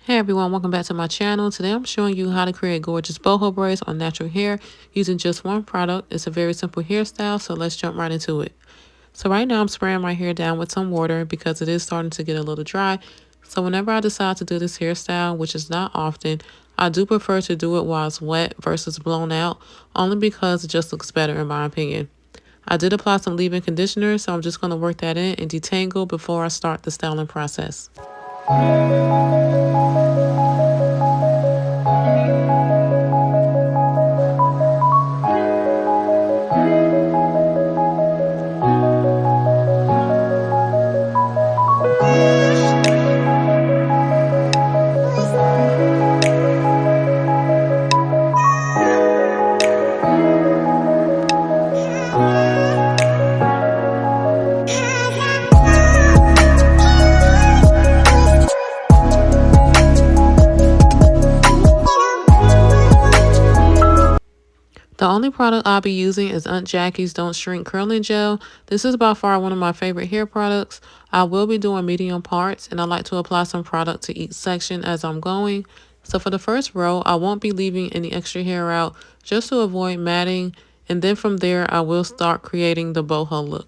Hey everyone, welcome back to my channel. Today I'm showing you how to create gorgeous boho braids on natural hair using just one product. It's a very simple hairstyle, so let's jump right into it. So right now I'm spraying my hair down with some water because it is starting to get a little dry. So whenever I decide to do this hairstyle, which is not often, I do prefer to do it while it's wet versus blown out, only because it just looks better in my opinion. I did apply some leave-in conditioner, so I'm just going to work that in and detangle before I start the styling process. The only product I'll be using is Aunt Jackie's Don't Shrink Curling Gel. This is by far one of my favorite hair products. I will be doing medium parts, and I like to apply some product to each section as I'm going. So for the first row, I won't be leaving any extra hair out just to avoid matting. And then from there, I will start creating the boho look.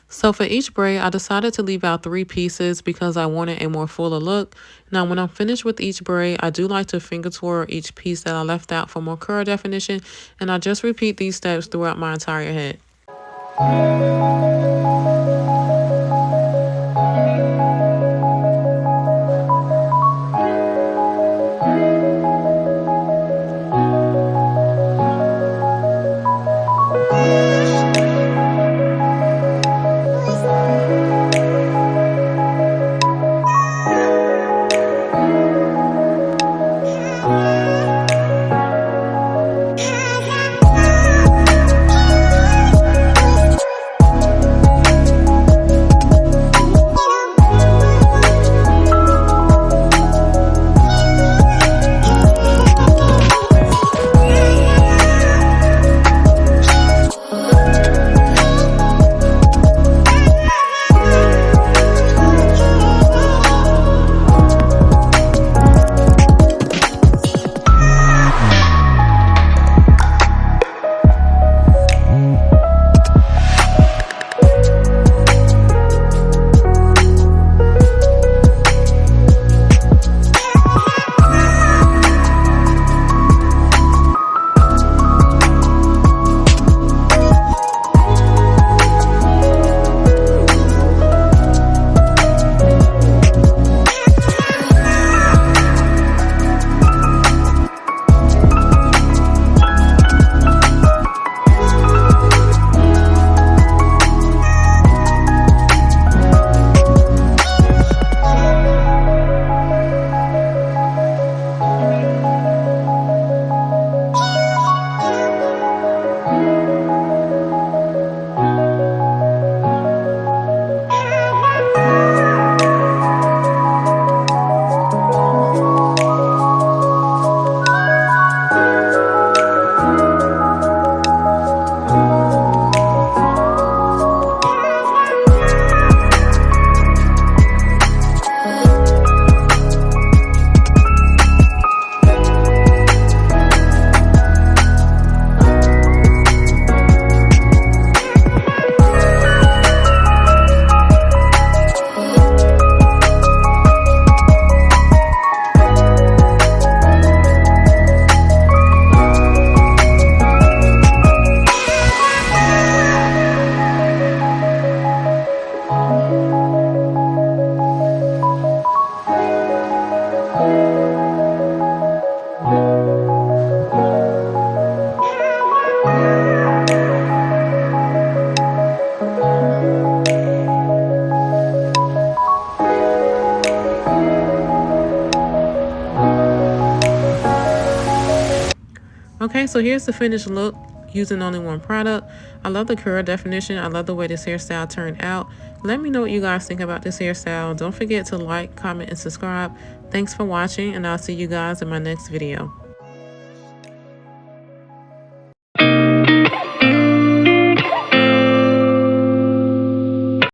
So for each braid, I decided to leave out 3 pieces because I wanted a more fuller look. Now, when I'm finished with each braid, I do like to finger twirl each piece that I left out for more curl definition, and I just repeat these steps throughout my entire head. Okay, so here's the finished look using only one product. I love the curl definition. I love the way this hairstyle turned out. Let me know what you guys think about this hairstyle. Don't forget to like, comment, and subscribe. Thanks for watching, and I'll see you guys in my next video.